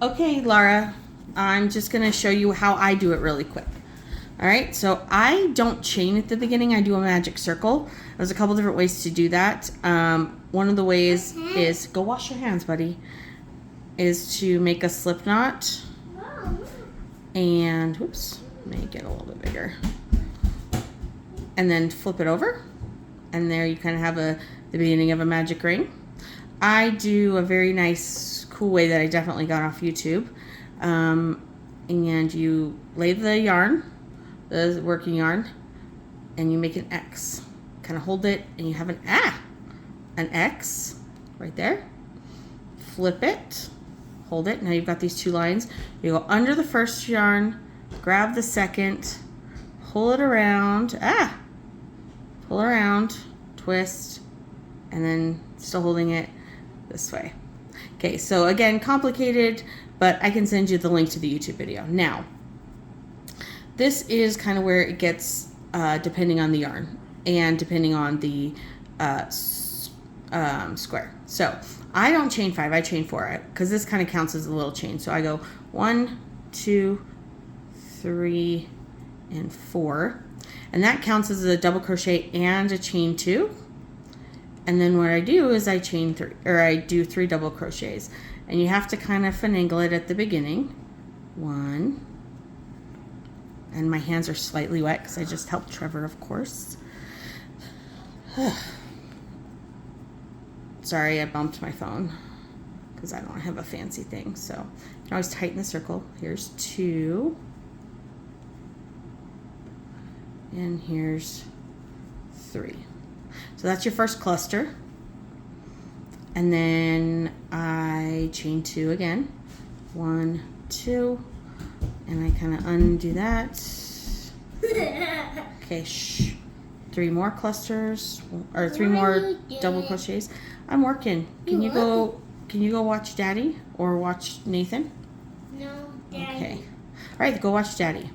Okay, Lara, I'm just going to show you how I do it really quick. All right, so I don't chain at the beginning. I do a magic circle. There's a couple different ways to do that. One of the ways is, go wash your hands, buddy, is to make a slip knot. And, oops, let me get a little bit bigger. And then flip it over. And there you kind of have the beginning of a magic ring. I do a very nice, cool way that I definitely got off YouTube. And you lay the yarn, the working yarn, and you make an X. Kind of hold it, and you have an X right there. Flip it, hold it. Now you've got these two lines. You go under the first yarn, grab the second, pull it around, pull around, twist, and then still holding it this way. Okay, so again, complicated, but I can send you the link to the YouTube video. Now, this is kind of where it gets, depending on the yarn and depending on the square. So I don't chain 5, I chain 4, because this kind of counts as a little chain. So I go 1, 2, 3, and 4. And that counts as a double crochet and a chain 2. And then what I do is I chain 3, or I do 3 double crochets. And you have to kind of finagle it at the beginning. 1. And my hands are slightly wet because I just helped Trevor, of course. Sorry, I bumped my phone because I don't have a fancy thing. So you can always tighten the circle. Here's 2. And here's 3. So that's your first cluster. And then I chain 2 again. 1, 2. And I kind of undo that. Okay, 3 more clusters, or 3 more double crochets. I'm working. Can you go watch Daddy or watch Nathan? No, Daddy. Okay. All right, go watch Daddy.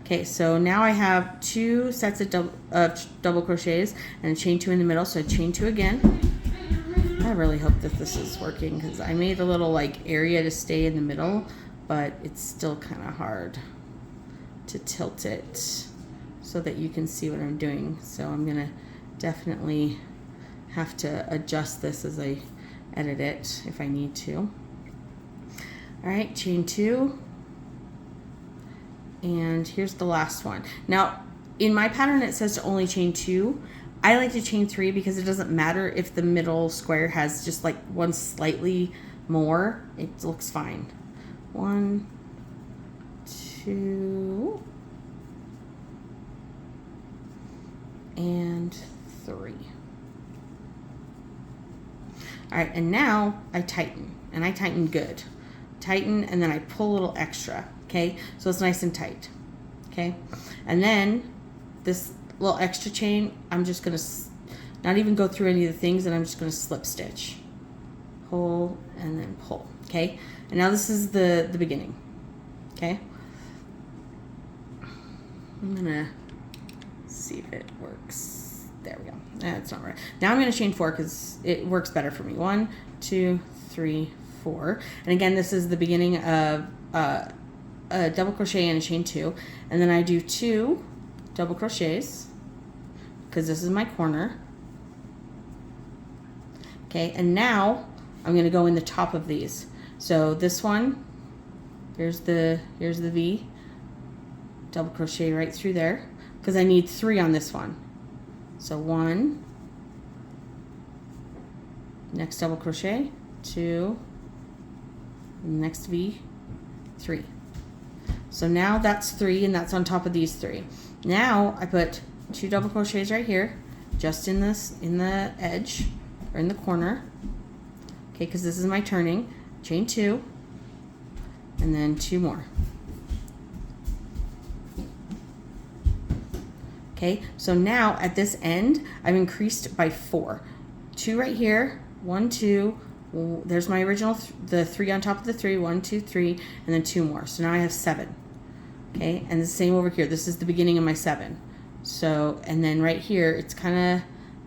Okay, so now I have 2 sets of double crochets and a chain 2 in the middle. So I chain 2 again. I really hope that this is working because I made a little like area to stay in the middle, but it's still kind of hard to tilt it so that you can see what I'm doing. So I'm gonna definitely have to adjust this as I edit it if I need to. All right, chain 2. And here's the last one. Now, in my pattern, it says to only chain 2. I like to chain 3 because it doesn't matter if the middle square has just like one slightly more. It looks fine. 1, 2, and 3. All right, and now I tighten, and I tighten good. Tighten, and then I pull a little extra. Okay, so it's nice and tight. Okay, and then this little extra chain, I'm just gonna not even go through any of the things, and I'm just gonna slip stitch, pull, and then pull. Okay, and now this is the beginning. Okay, I'm gonna see if it works. There we go. That's not right. Now I'm gonna chain 4 because it works better for me. 1, 2, 3, 4, and again, this is the beginning of a double crochet and a chain 2, and then I do 2 double crochets because this is my corner. Okay, and now I'm going to go in the top of these. So this one, here's the V, double crochet right through there because I need 3 on this one. So 1, next double crochet, 2, next V, 3. So now that's 3, and that's on top of these 3. Now I put 2 double crochets right here, just in the edge or in the corner. Okay, because this is my turning. Chain 2, and then 2 more. Okay, so now at this end, I've increased by 4. 2 right here, 1, 2. There's my original, the 3 on top of the 3, 1, 2, 3, and then 2 more. So now I have 7. Okay, and the same over here. This is the beginning of my 7. So, and then right here, it's kind of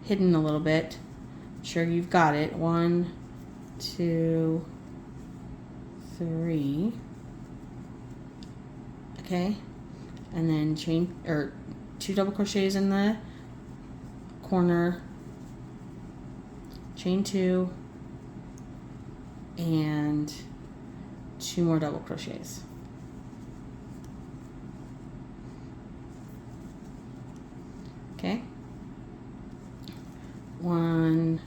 hidden a little bit. Sure you've got it. 1, 2, 3, okay, and then chain or 2 double crochets in the corner, chain 2, and 2 more double crochets. Okay, 1,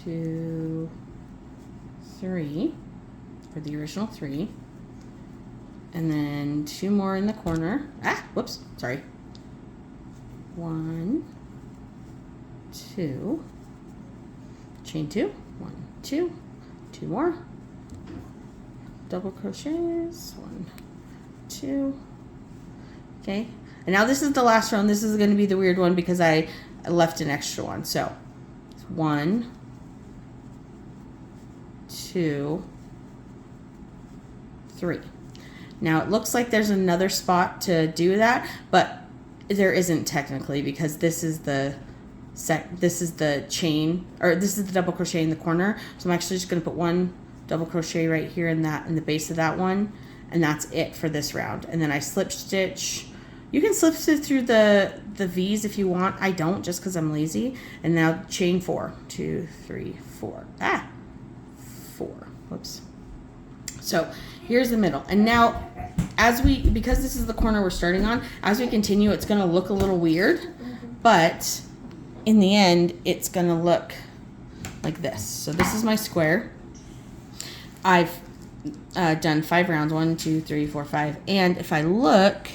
2, 3 for the original 3, and then 2 more in the corner. Whoops, sorry. 1, 2, chain 2, 1, 2, 2 more double crochets, 1, 2. Okay, and now this is the last round. This is going to be the weird one because I left an extra one. So 1, 2, 3. Now it looks like there's another spot to do that, but there isn't technically, because this is the chain, or this is the double crochet in the corner. So I'm actually just going to put 1 double crochet right here in the base of that one, and that's it for this round. And then I slip stitch. You can slip stitch through the V's if you want. I don't, just because I'm lazy. And now chain 4, 2, 3, 4. 4. Whoops. So here's the middle. And now, because this is the corner we're starting on, as we continue, it's going to look a little weird, but in the end, it's going to look like this. So this is my square. I've done 5 rounds, 1, 2, 3, 4, 5. And if I look,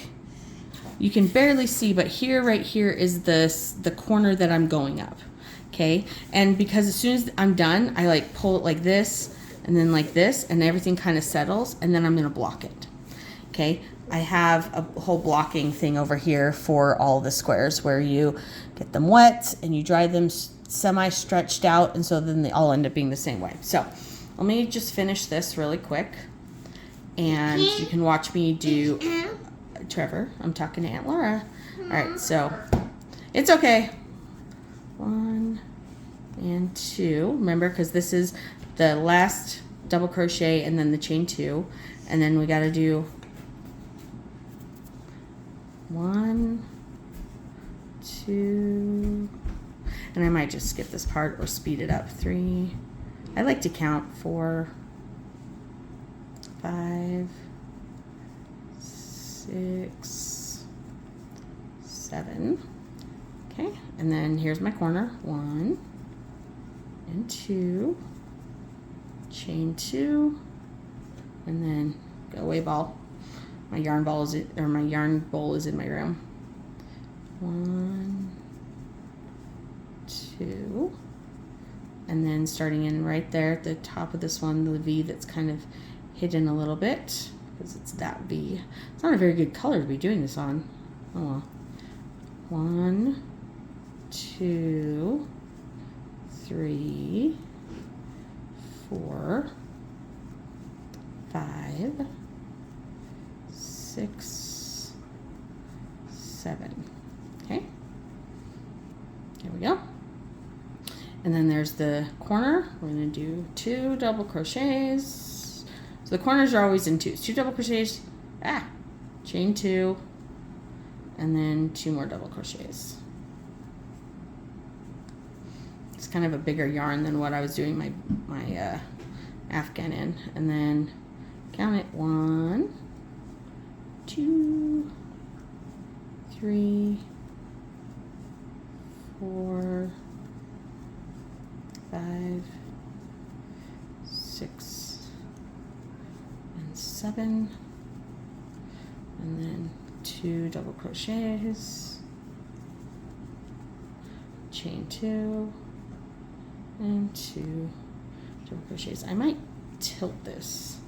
you can barely see, but here, right here is the corner that I'm going up. Okay. And because as soon as I'm done, I like pull it like this and then like this, and everything kind of settles, and then I'm going to block it. Okay. I have a whole blocking thing over here for all the squares where you get them wet and you dry them semi-stretched out, and so then they all end up being the same way. So let me just finish this really quick, and you can watch me do, Trevor, I'm talking to Aunt Lara. All right, so it's okay. 1 and 2, remember, because this is the last double crochet and then the chain 2, and then we got to do 1, 2, and I might just skip this part or speed it up. 3, I like to count. 4, 5, 6, 7. Okay, and then here's my corner. 1 and 2, chain 2, and then go away ball. My yarn bowl is in my room. 1, 2, and then starting in right there at the top of this one, the V that's kind of hidden a little bit because it's that V. It's not a very good color to be doing this on. Oh well. 1, 2, 3, 4, 5, 6, 7. Okay, here we go. And then there's the corner. We're going to do 2 double crochets. So the corners are always in 2s. 2 double crochets, chain 2, and then 2 more double crochets. It's kind of a bigger yarn than what I was doing my Afghan in. And then count it. 1, 2, 3, 4, 5, 6, and 7, and then 2 double crochets, chain 2, and 2 double crochets. I might tilt this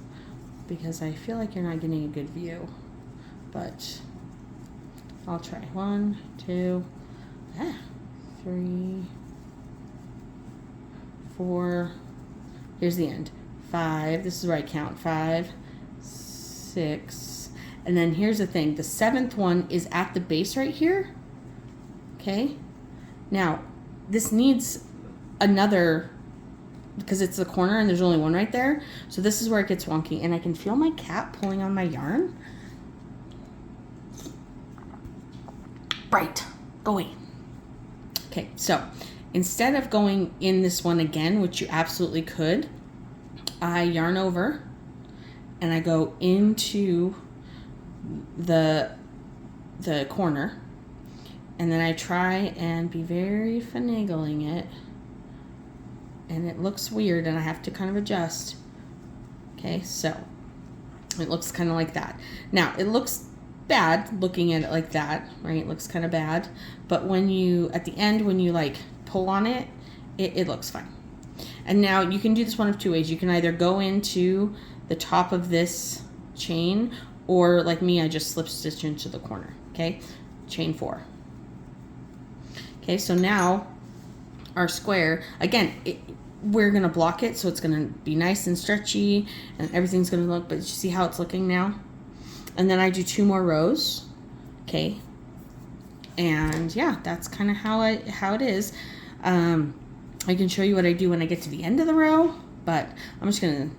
because I feel like you're not getting a good view, but I'll try. 1, 2, 3, 4, here's the end. 5, this is where I count. 5, 6, and then here's the thing. The 7th one is at the base right here. Okay, now this needs another because it's the corner and there's only one right there. So this is where it gets wonky, and I can feel my cat pulling on my yarn. Right, go away. Okay, so instead of going in this one again, which you absolutely could, I yarn over and I go into the corner, and then I try and be very finagling it, and it looks weird and I have to kind of adjust. Okay, so it looks kind of like that. Now it looks bad looking at it like that, right? It looks kind of bad, but when you, at the end, when you like pull on it, it looks fine. And now you can do this one of two ways. You can either go into the top of this chain, or like me, I just slip stitch into the corner. Okay, chain 4. Okay, so now our square, again, we're gonna block it so it's gonna be nice and stretchy and everything's gonna look, but you see how it's looking now? And then I do 2 more rows. Okay, and yeah, that's kind of how it is. I can show you what I do when I get to the end of the row, but I'm just gonna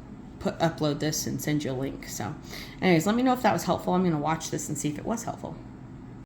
upload this and send you a link. So anyways, let me know if that was helpful. I'm gonna watch this and see if it was helpful.